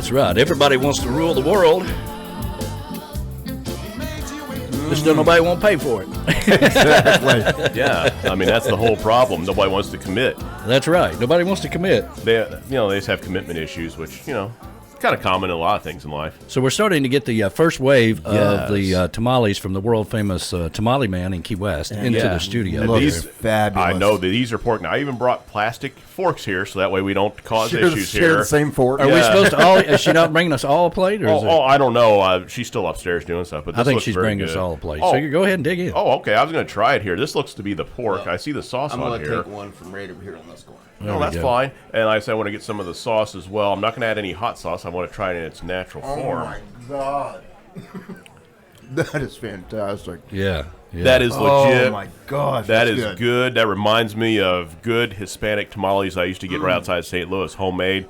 That's right. Everybody wants to rule the world. Just still nobody won't pay for it. Exactly. Yeah, I mean, that's the whole problem. Nobody wants to commit. That's right. Nobody wants to commit. They just have commitment issues, which, kind of common in a lot of things in life. So we're starting to get the first wave of the tamales from the world-famous Tamale Man in Key West into the studio. These fabulous. I know that these are pork. Now, I even brought plastic forks here, so that way we don't cause issues share here. the same fork. Are we supposed to all? Is she not bringing us all a plate? Or I don't know. She's still upstairs doing stuff. But this I think looks she's very bringing good. us all a plate. Oh. So you go ahead and dig in. Oh, okay. I was going to try it here. This looks to be the pork. I see the sauce I'm on going here. to take one from right over here on this corner. No, that's fine. And like I said, I want to get some of the sauce as well. I'm not going to add any hot sauce. I want to try it in its natural form. Oh, my God. That is fantastic. Yeah. That is legit. Oh, my gosh. That that's is good. That reminds me of good Hispanic tamales I used to get right outside St. Louis, homemade.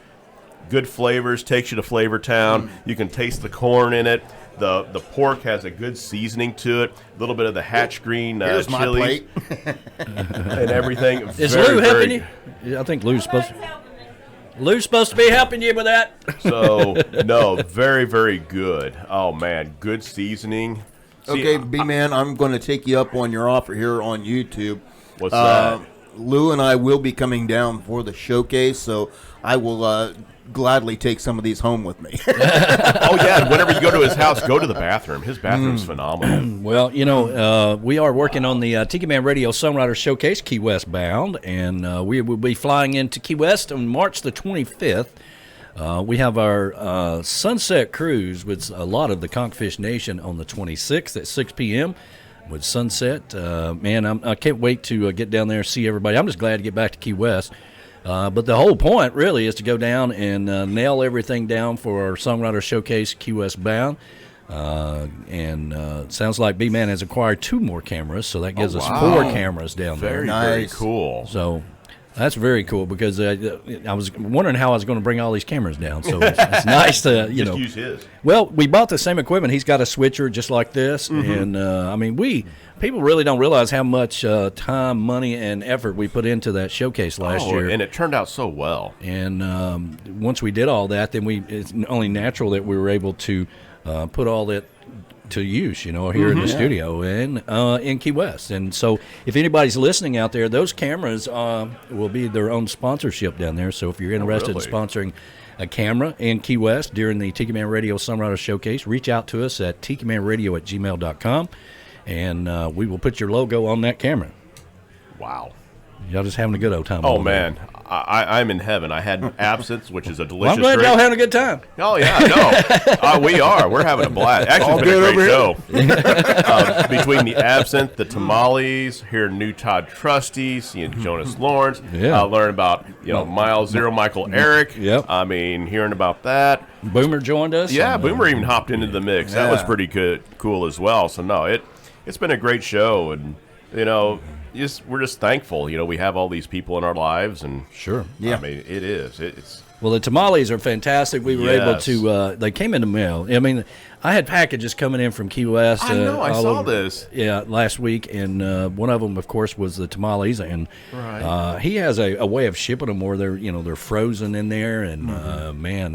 Good flavors, takes you to Flavor Town. You can taste the corn in it. The pork has a good seasoning to it. A little bit of the hatch green Here's my chilies plate. and everything. Is Lou helping you? Yeah, I think Lou's supposed to be helping you with that. So, no, very, very good. Oh, man, good seasoning. Okay, B-Man, I'm going to take you up on your offer here on YouTube. What's that? Lou and I will be coming down for the showcase, so I will gladly take some of these home with me. Oh, yeah, whenever you go to his house, go to the bathroom. His bathroom's phenomenal. Well, we are working on the Tiki Man Radio Songwriter Showcase, Key West bound, and we will be flying into Key West on March the 25th. We have our sunset cruise with a lot of the Conkfish Nation on the 26th at 6 p.m. with sunset. Man, I can't wait to get down there and see everybody. I'm just glad to get back to Key West. But the whole point really is to go down and nail everything down for our Songwriter Showcase Key West bound. And sounds like B-Man has acquired 2 more cameras, so that gives us 4 cameras down there. Very, Nice. very cool. So that's very cool because I was wondering how I was going to bring all these cameras down. So it's nice to, Just use his. Well, we bought the same equipment. He's got a switcher just like this. And, I mean, people really don't realize how much time, money, and effort we put into that showcase last year. And it turned out so well. And once we did all that, then it's only natural that we were able to put all that to use, here in the studio and in Key West. And so if anybody's listening out there, those cameras will be their own sponsorship down there. So if you're interested in sponsoring a camera in Key West during the Tiki Man Radio Songwriter Showcase, reach out to us at tikimanradio@gmail.com, and we will put your logo on that camera. Wow. Y'all just having a good old time. Oh, over there. man. I'm in heaven. I had absinthe, which is a delicious Well, I'm glad drink. y'all having a good time. Oh, yeah, no. We are. We're having a blast. Actually, it's been a great show. Between the absinthe, the tamales, hearing new Todd Trusty, seeing Jonas Lawrence, learn about, Miles Zero, Michael Eric. Yep. I mean, hearing about that. Boomer joined us. Yeah, Boomer even hopped into the mix. That was pretty cool as well. So, no, it's been a great show. And, we're just thankful. We have all these people in our lives. And Sure. I mean, it is. It's. Well, the tamales are fantastic. We were able to, they came in the mail. I mean, I had packages coming in from Key West. I know, I saw over, this. Yeah, last week, and one of them, of course, was the tamales. And he has a way of shipping them where they're frozen in there. And, man,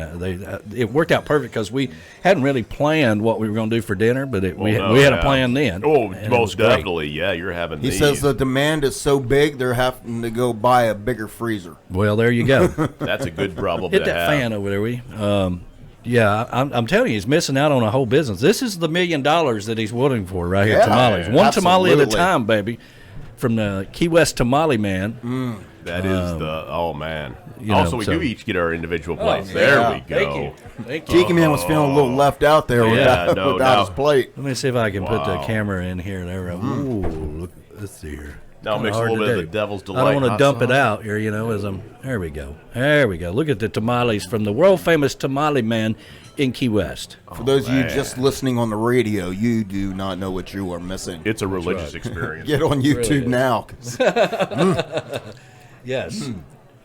it worked out perfect because we hadn't really planned what we were going to do for dinner, but we had a plan then. Oh, most definitely. Yeah, you're having He these. says the demand is so big, they're having to go buy a bigger freezer. Well, there you go. That's a good problem Hit to that have. fan over there, will you? Yeah, I'm telling you, he's missing out on a whole business. This is the $1 million that he's waiting for right here, tamales. One tamale at a time, baby, from the Key West Tamale Man. That is oh, man. We do each get our individual plates. There we go. Thank you. Tiki Man was feeling a little left out there without his plate. Let me see if I can put the camera in here. There. Ooh, let's see here. Now mix a little bit of the devil's delight. I don't want to dump it out here, as I'm. There we go. There we go. Look at the tamales from the world famous Tamale Man in Key West. For those of you just listening on the radio, you do not know what you are missing. It's a religious experience. Get on YouTube now. Yes.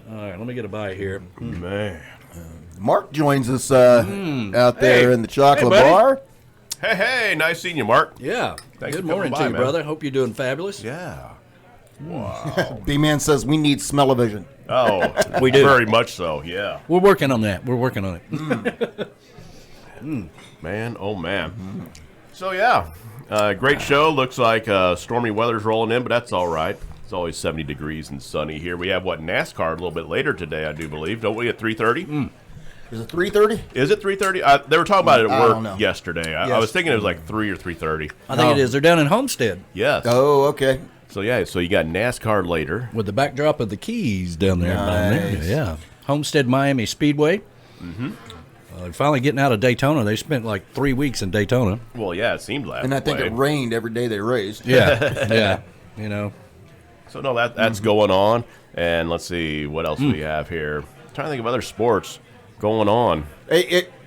All right, let me get a bite here. Man. Mark joins us out there in the chocolate bar. Hey, nice seeing you, Mark. Yeah. Thanks Good for coming morning by, to you, man. brother. Hope you're doing fabulous. Yeah. Wow. B-Man says we need smell-o-vision. Oh, We do. Very much so, yeah. We're working on that. We're working on it. Man, oh man. So yeah, great show. Looks like stormy weather's rolling in, but that's all right. It's always 70 degrees and sunny here. We have NASCAR a little bit later today, I do believe. Don't we at 3:30? Is it 3:30? Is it 3:30? They were talking about it I at don't know. work yesterday. I was thinking it was like 3 or 3:30. I think it is. They're down in Homestead Yes. Oh, okay. So yeah, so you got NASCAR later. with the backdrop of the Keys down there. Nice. Yeah. Homestead Miami Speedway. Mm-hmm. They're finally getting out of Daytona. They spent like 3 weeks in Daytona. Well, yeah, it seemed that And I think way. it rained every day they raced. Yeah. Yeah. You know. So no, that's going on. And let's see what else we have here. Trying to think of other sports going on.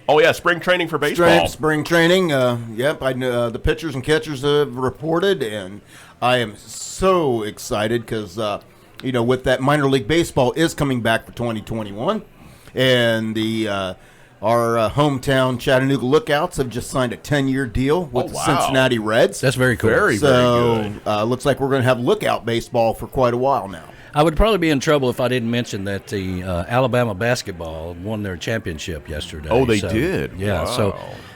Oh yeah, spring training for baseball. Spring training. Yep, I know the pitchers and catchers have reported, and I am so excited because with that minor league baseball is coming back for 2021, and the our hometown Chattanooga Lookouts have just signed a 10-year deal with the Cincinnati Reds. That's very cool. Very good. Looks like we're going to have lookout baseball for quite a while now. I would probably be in trouble if I didn't mention that the Alabama basketball won their championship yesterday. Oh, they did? Yeah. Wow.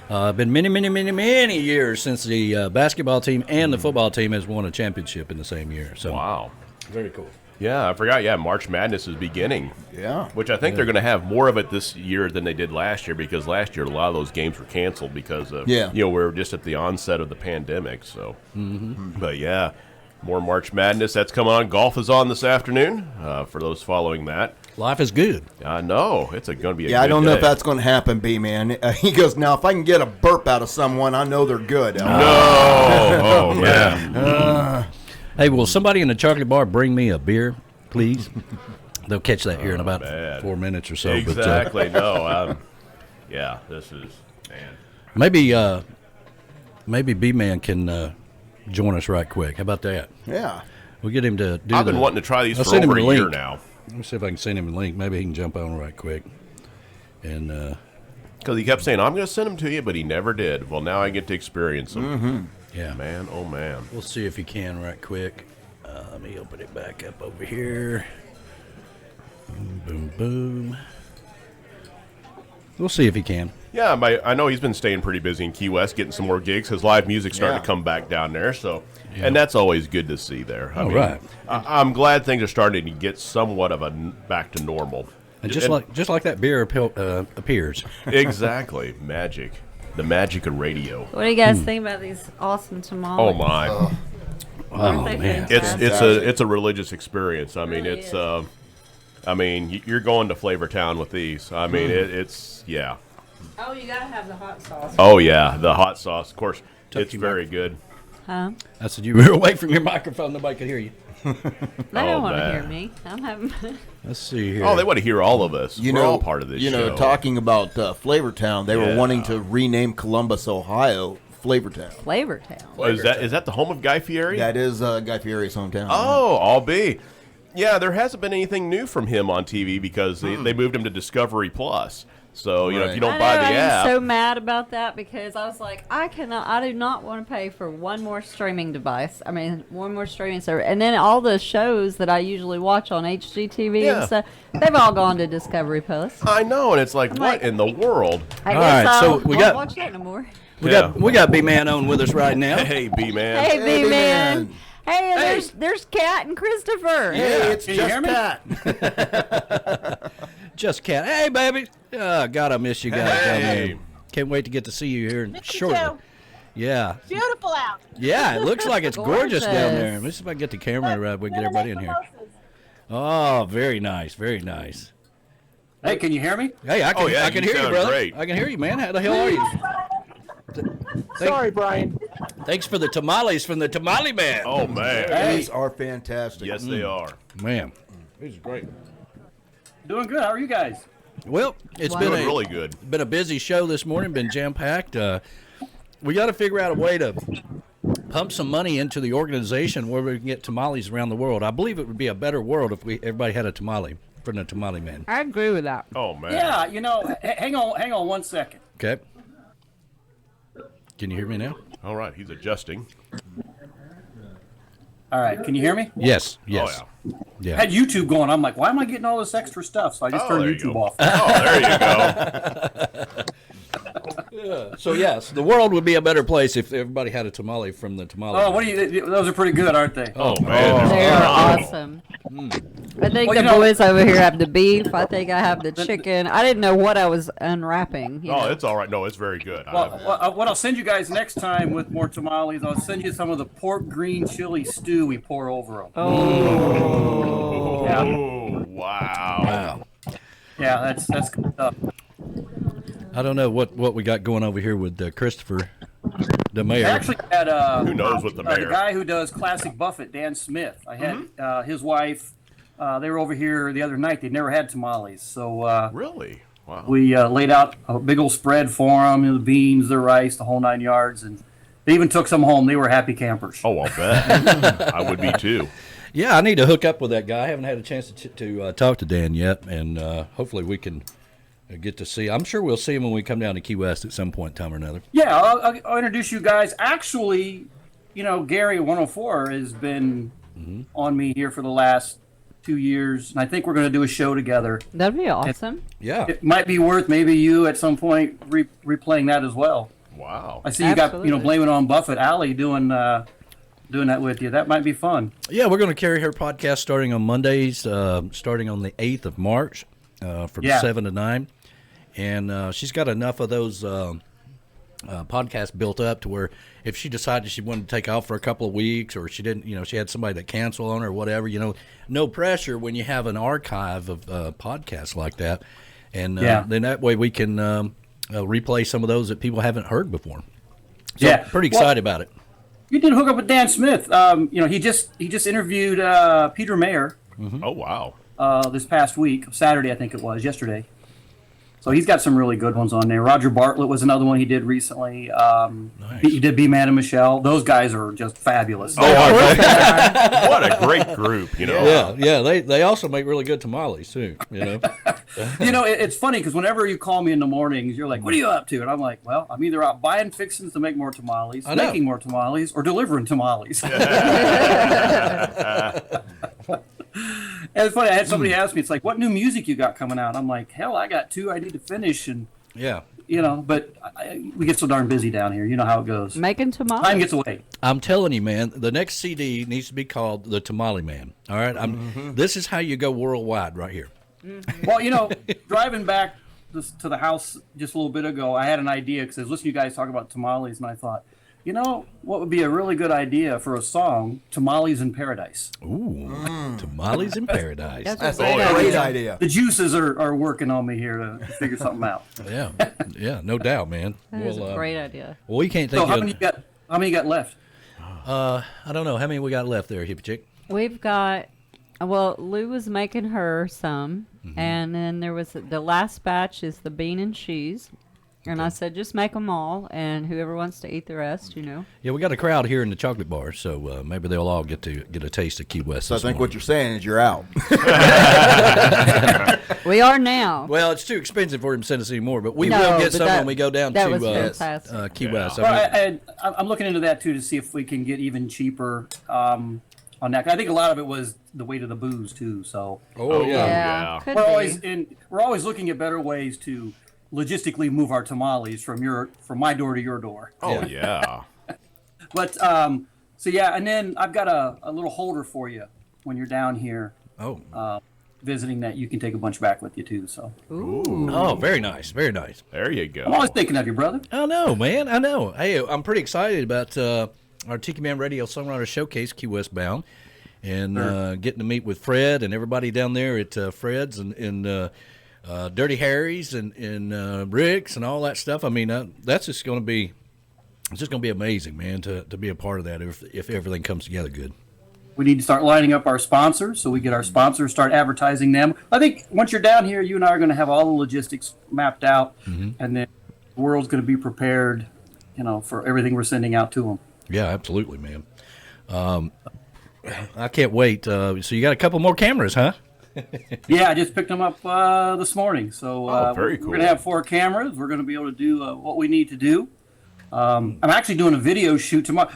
So, been many years since the basketball team and the football team has won a championship in the same year. So, Wow. very cool. Yeah, I forgot. Yeah, March Madness is beginning. Yeah. Which I think they're going to have more of it this year than they did last year, because last year a lot of those games were canceled because of we're just at the onset of the pandemic. So, but yeah, more March Madness that's coming on. Golf is on this afternoon for those following that. Life is good. I know it's going to be a good I don't know if day. that's going to happen, B-Man. He goes, now, if I can get a burp out of someone, I know they're good. No. Oh, man. Hey, will somebody in the chocolate bar bring me a beer, please? They'll catch that here in about man. 4 minutes or so. Exactly. No. Yeah, this is, man. But maybe B-Man can join us right quick. How about that? Yeah. We'll get him to do I've been wanting to try these I'll for send him over a the year link. now. Let me see if I can send him a link. Maybe he can jump on right quick. And Because he kept saying, I'm going to send them to you, but he never did. Well, now I get to experience them. yeah, Man, oh, man. we'll see if he can right quick. Let me open it back up over here. Boom, boom, boom. We'll see if he can. Yeah, I know he's been staying pretty busy in Key West, getting some more gigs. His live music's starting to come back down there, so and that's always good to see there. I mean, right. I'm glad things are starting to get somewhat of a back to normal. And just like that beer appears. Exactly, magic, the magic of radio. What do you guys think about these awesome tamales? Oh my, Oh man, it's a religious experience. I mean, Really it's is. you're going to Flavor Town with these. I mean, it's yeah. Oh, you gotta have the hot sauce. Oh yeah, the hot sauce, of course. It's you very good. Huh? I said you were away from your microphone. Nobody could hear you. They Oh, don't want to man. hear me. I'm having. Let's see here. Oh, they want to hear all of us. We're all part of this show. Talking about Flavortown, they were Yeah. wanting to rename Columbus, Ohio, Flavortown. Flavor Town. Well, is that the home of Guy Fieri? That is Guy Fieri's hometown. Oh, I'll be. Yeah, there hasn't been anything new from him on TV because they moved him to Discovery Plus. So if Right. you don't buy the I'm app, so mad about that because I was like, I do not want to pay for one more streaming device. I mean, one more streaming service. And then all the shows that I usually watch on HGTV Yeah. and stuff, they've all gone to Discovery Plus. I know, and it's like, I'm what like- in the world? I All guess right, so I we won't got- watch that no more. We got B-Man on with us right now. Hey, B man. Hey, Hey, B-Man. B-Man. Hey, there's Kat and Christopher. Hey, it's Can you just hear me? Pat. Just Cat. Hey, baby. Oh, God, I miss you guys down Hey. there. Can't wait to get to see you here Miss you shortly. too. Yeah. Beautiful out. Yeah, it looks like it's gorgeous down there. Gorgeous. Let me see if I can get the camera right. We can get everybody in here. Mimosas. Oh, very nice. Very nice. Hey, can you hear me? Hey, I can, Oh, yeah, I can you hear you, sound brother. great. I can hear you, man. How the hell are you? Sorry, Brian. Thanks for the tamales from the Tamale Man. Oh man. These are fantastic. Yes, they are. Man. These are great. Doing good. How are you guys? Well, it's Wow. been Doing a really good. been a busy show this morning. Been jam packed. We got to figure out a way to pump some money into the organization where we can get tamales around the world. I believe it would be a better world if everybody had a tamale from the Tamale Man. I agree with that. Oh man. Yeah, hang on 1 second. Okay. Can you hear me now? All right, he's adjusting. All right, can you hear me? Yes. Yes. Oh, Yeah. I had YouTube going. I'm like, why am I getting all this extra stuff? So I just turned there you YouTube go. off. Oh, there you go. So yes, the world would be a better place if everybody had a tamale from the tamale. Oh, what do you? Those are pretty good, aren't they? Oh, man. They are awesome. I think Well, the you know- boys over here have the beef. I think I have the chicken. I didn't know what I was unwrapping. You Oh, know. it's all right. No, it's very good. What I'll send you guys next time with more tamales, I'll send you some of the pork green chili stew we pour over them. Oh, Yeah. wow. Wow. Yeah, that's good stuff. I don't know what we got going over here with Christopher, the I mayor. actually had Who knows what the the mayor? guy who does Classic Buffett, Dan Smith. I had his wife. They were over here the other night. They'd never had tamales, so Really? Wow. we laid out a big old spread for them. The beans, the rice, the whole 9 yards, and they even took some home. They were happy campers. Oh, I'll bet. I would be too. Yeah, I need to hook up with that guy. I haven't had a chance to talk to Dan yet, and hopefully we can get to see. I'm sure we'll see him when we come down to Key West at some point in time or another. Yeah, I'll introduce you guys. Actually, Gary 104 has been on me here for the last 2 years, and I think we're going to do a show together. That'd be awesome. Yeah. It might be worth maybe you at some point replaying that as well. Wow. I see you got Absolutely. Blame It On Buffett, Allie doing that with you. That might be fun. Yeah, we're going to carry her podcast starting on Mondays, starting on the 8th of March from 7 to 9. And she's got enough of those podcasts built up to where if she decided she wanted to take off for a couple of weeks or she didn't, she had somebody that cancel on her or whatever, no pressure when you have an archive of podcasts like that. And then that way we can replay some of those that people haven't heard before. So pretty excited about it. You did hook up with Dan Smith. He just interviewed Peter Mayer Oh, wow. this past week, Saturday I think it was, yesterday. So he's got some really good ones on there. Roger Bartlett was another one he did recently. Nice. He did B-Man and Michelle. Those guys are just fabulous. Oh, I bet. What a great group, Yeah, they also make really good tamales too. It's funny because whenever you call me in the mornings, you're like, "What are you up to?" And I'm like, "Well, I'm either out buying fixins to make more tamales, I know. making more tamales, or delivering tamales." And it's funny. I had somebody ask me, "It's like, what new music you got coming out?" I'm like, "Hell, I got 2 I need to finish," and Yeah, but we get so darn busy down here. You know how it goes. Making tamales. Time gets away. I'm telling you, man, the next CD needs to be called the Tamale Man. All right, this is how you go worldwide right here. Well, driving back to the house just a little bit ago, I had an idea because I was listening to you guys talk about tamales, and I thought, what would be a really good idea for a song? Tamales in Paradise. Ooh, Tamales in Paradise. That's That's a a great great idea. idea. The juices are working on me here to figure something out. Yeah, no doubt, man. That is a great idea. Well, we can't So think how of. many you got left? I don't know how many we got left there, hippie chick. We've got, Lou was making her some, and then there was the last batch is the bean and cheese. And I said, just make them all, and whoever wants to eat the rest, Yeah, we got a crowd here in the chocolate bar, so maybe they'll all get a taste of Key West. So I this think what morning. you're saying is you're out. We are now. Well, it's too expensive for him to send us any more, but we No, will get but some that- when we go down that was to fantastic. Key West. Well, I mean, I'm looking into that too to see if we can get even cheaper on that. I think a lot of it was the weight of the booze too. So oh yeah. yeah. Could we're always looking at better ways to logistically move our tamales from my door to your door. Oh, yeah. But and then I've got a little holder for you when you're down here visiting that you can take a bunch back with you too. So Oh, very nice, very nice. There you I'm go. always thinking of you, brother. I know, man. I know. Hey, I'm pretty excited about our Tiki Man Radio Songwriter Showcase, Key West bound, and getting to meet with Fred and everybody down there at Fred's and Dirty Harry's and Rick's and all that stuff. I mean, that's just going to be, it's just going to be amazing, man, to be a part of that if everything comes together good. We need to start lining up our sponsors so we get our sponsors, start advertising them. I think once you're down here, you and I are going to have all the logistics mapped out, and then the world's going to be prepared, for everything we're sending out to them. Yeah, absolutely, man. I can't wait. So you got a couple more cameras, huh? Yeah, I just picked them up this morning. So Very cool. we're going to have 4 cameras. We're going to be able to do what we need to do. I'm actually doing a video shoot tomorrow.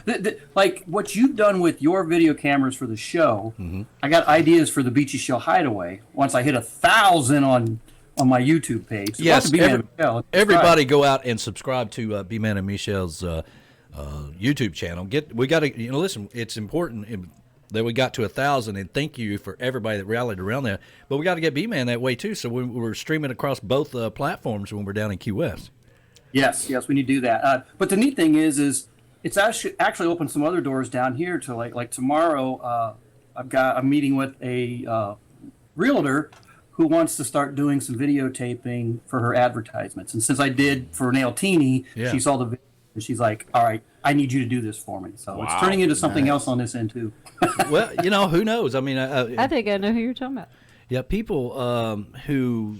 Like what you've done with your video cameras for the show, I got ideas for the Beachy Shell Hideaway once I hit 1,000 on my YouTube page. So Yes, everybody subscribe. go out and subscribe to B-Man and Michelle's YouTube channel. We got to, listen, it's important that we got to 1,000, and thank you for everybody that rallied around that. But we got to get B-Man that way too, so we're streaming across both platforms when we're down in Key West. Yes, we need to do that. But the neat thing is it's actually opened some other doors down here to like tomorrow. I'm meeting with a realtor who wants to start doing some videotaping for her advertisements. And since I did for Nail Teeny, she saw the video and she's like, all right, I need you to do this for me. So it's turning into something else on this end too. Well, who knows? I mean, I think I know who you're talking about. Yeah, people who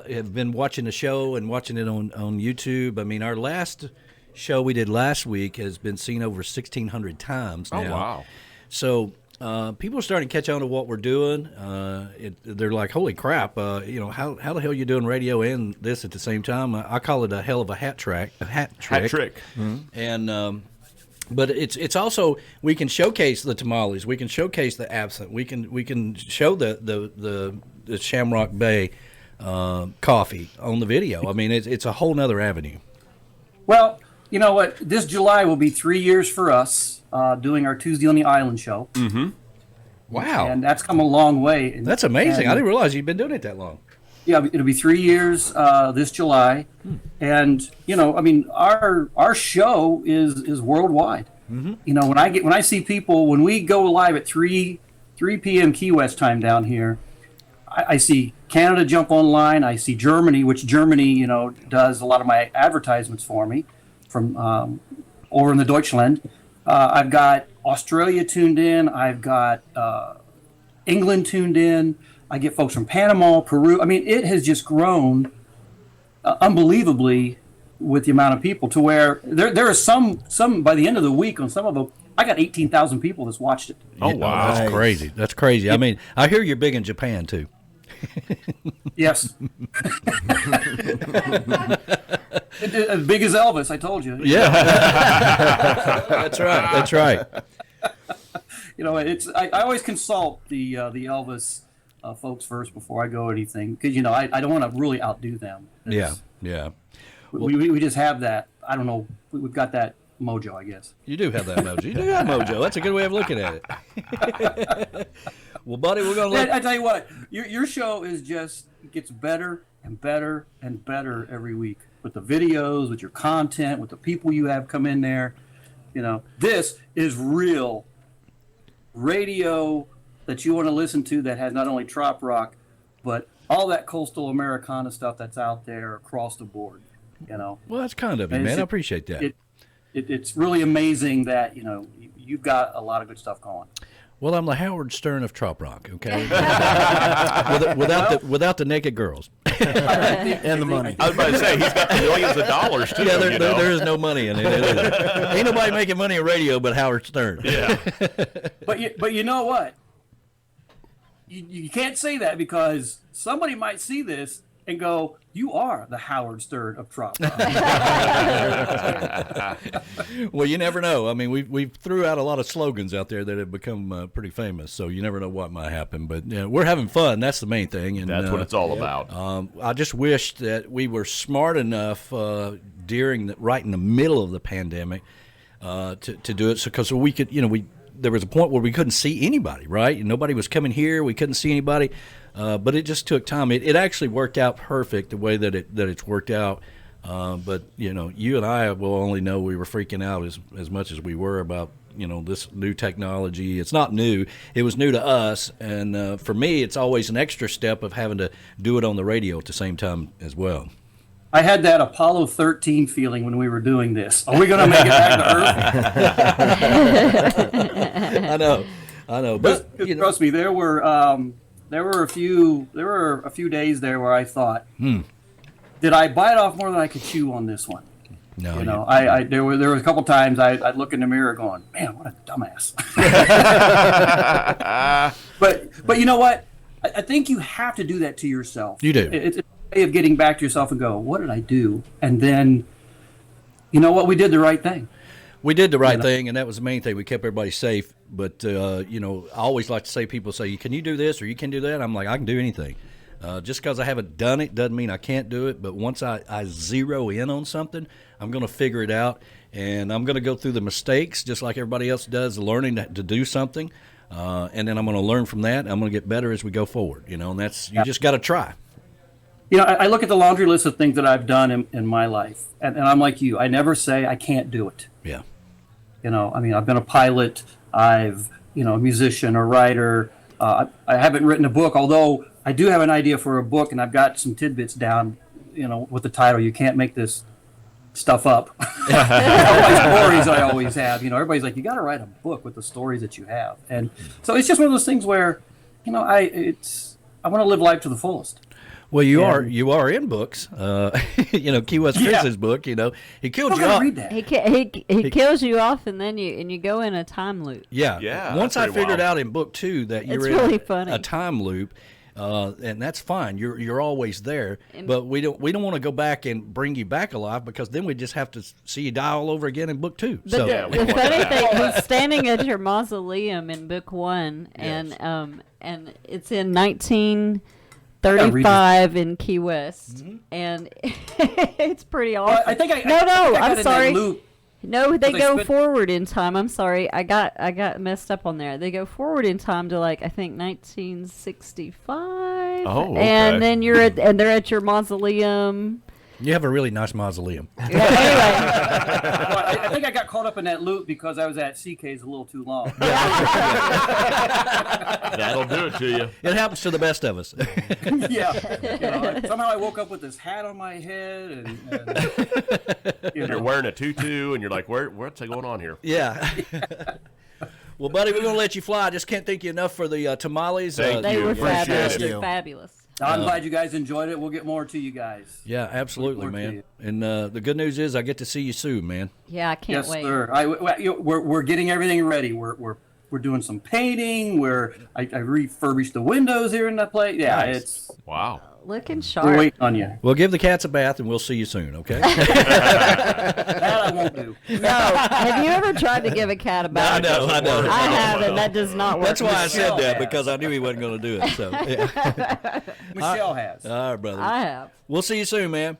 have been watching the show and watching it on YouTube. I mean, our last show we did last week has been seen over 1,600 times now. Oh, wow. So people are starting to catch on to what we're doing. They're like, holy crap, how the hell are you doing radio and this at the same time? I call it a hell of a hat trick. Hat trick. Mm-hmm. And but it's also, we can showcase the tamales, we can showcase the absinthe, we can show the Shamrock Bay coffee on the video. I mean, it's a whole nother avenue. Well, you know what? This July will be 3 years for us doing our Tuesday on the Island show. Mm-hmm. Wow. And that's come a long way. That's amazing. I didn't realize you've been doing it that long. Yeah, it'll be 3 years this July. And, our show is worldwide. Mm-hmm. When I see people, when we go live at 3 p.m. Key West time down here, I see Canada jump online. I see Germany, which Germany, does a lot of my advertisements for me from over in the Deutschland. I've got Australia tuned in. I've got England tuned in. I get folks from Panama, Peru. I mean, it has just grown unbelievably with the amount of people to where there are some by the end of the week on some of them, I got 18,000 people that's watched it. Oh, wow. That's crazy. That's crazy. I mean, I hear you're big in Japan, too. Yes. As big as Elvis, I told you. Yeah. That's right. That's right. I always consult the Elvis folks first before I go anything because I don't want to really outdo them. Yeah. We just have that. I don't know. We've got that mojo, I guess. You do have that mojo. You do have mojo. That's a good way of looking at it. Well, buddy, we're gonna I tell you what, your show gets better and better and better every week with the videos, with your content, with the people you have come in there. This is real radio that you want to listen to that has not only trop rock, but all that coastal Americana stuff that's out there across the board. Well, that's kind of it, man. I appreciate that. It's really amazing that you've got a lot of good stuff going. Well, I'm the Howard Stern of trop rock, okay? without the naked girls and the money. I was about to say, he's got the millions of dollars, too. Yeah, there is no money in it. Ain't nobody making money in radio but Howard Stern. Yeah. But you know what? You can't say that because somebody might see this and go, you are the Howard Stern of trop rock. Well, you never know. I mean, we threw out a lot of slogans out there that have become pretty famous, so you never know what might happen. But we're having fun. That's the main thing. And that's what it's all about. I just wish that we were smart enough right in the middle of the pandemic to do it, because we could, there was a point where we couldn't see anybody, right? Nobody was coming here. We couldn't see anybody. But it just took time. It actually worked out perfect the way that it's worked out. But you and I will only know we were freaking out as much as we were about this new technology. It's not new. It was new to us, and for me, it's always an extra step of having to do it on the radio at the same time as well. I had that Apollo 13 feeling when we were doing this. Are we going to make it back to Earth? I know. But trust me, there were a few days there where I thought, did I bite off more than I could chew on this one? No, there were a couple times I'd look in the mirror going, man, what a dumbass. but you know what? I think you have to do that to yourself. You do. It's a way of getting back to yourself and go, what did I do? And then, you know what? We did the right thing. We did the right thing, and that was the main thing. We kept everybody safe. But, I always like to say, people say, can you do this or you can do that? I'm like, I can do anything. Just because I haven't done it doesn't mean I can't do it. But once I zero in on something, I'm going to figure it out. And I'm going to go through the mistakes just like everybody else does, learning to do something. And then I'm going to learn from that. I'm going to get better as we go forward. And that's you just got to try. I look at the laundry list of things that I've done in my life. And I'm like you. I never say I can't do it. Yeah. I've been a pilot. I've, a musician, a writer. I haven't written a book, although I do have an idea for a book, and I've got some tidbits down, with the title, You Can't Make This Stuff Up. My stories I always have. Everybody's like, you got to write a book with the stories that you have. And so it's just one of those things where, I want to live life to the fullest. Well, you are in books. Key West Chris's book. He killed you off. Read that. He kills you off, and then you go in a time loop. Yeah. Once I figured out in book 2 that you're really in funny. a time loop, and that's fine. You're always there, but we don't want to go back and bring you back alive, because then we just have to see you die all over again in book 2. But So the funny thing, he's standing at your mausoleum in book 1, and it's in 1935 in Key West, and it's pretty awesome. I'm sorry. No, they go forward in time. I'm sorry, I got messed up on there. They go forward in time to I think 1965. Oh, okay. And then they're at your mausoleum. you have a really nice mausoleum. Anyway, I think I got caught up in that loop because I was at CK's a little too long. That'll do it to you. It happens to the best of us. Somehow I woke up with this hat on my head, and You're wearing a tutu, and you're like, what's going on here? Yeah. Well, buddy, we're going to let you fly. I just can't thank you enough for the tamales. Thank they you. were Appreciate fabulous. it. They're fabulous. I'm glad you guys enjoyed it. We'll get more to you guys. Yeah, absolutely, Look forward to man. it. And the good news is I get to see you soon, man. Yeah, I can't Yes, wait. sir. We're getting everything ready. We're doing some painting. I refurbished the windows here in the place. Yeah, Nice. Wow. Looking we're sharp. waiting on you. We'll give the cats a bath, and we'll see you soon, okay? That I won't do. No, have you ever tried to give a cat a bath? I know. I have, and that does not work. That's why I said Michelle that, has. because I knew he wasn't going to do it. So, yeah. Michelle has. All right, brother. I have. We'll see you soon, man.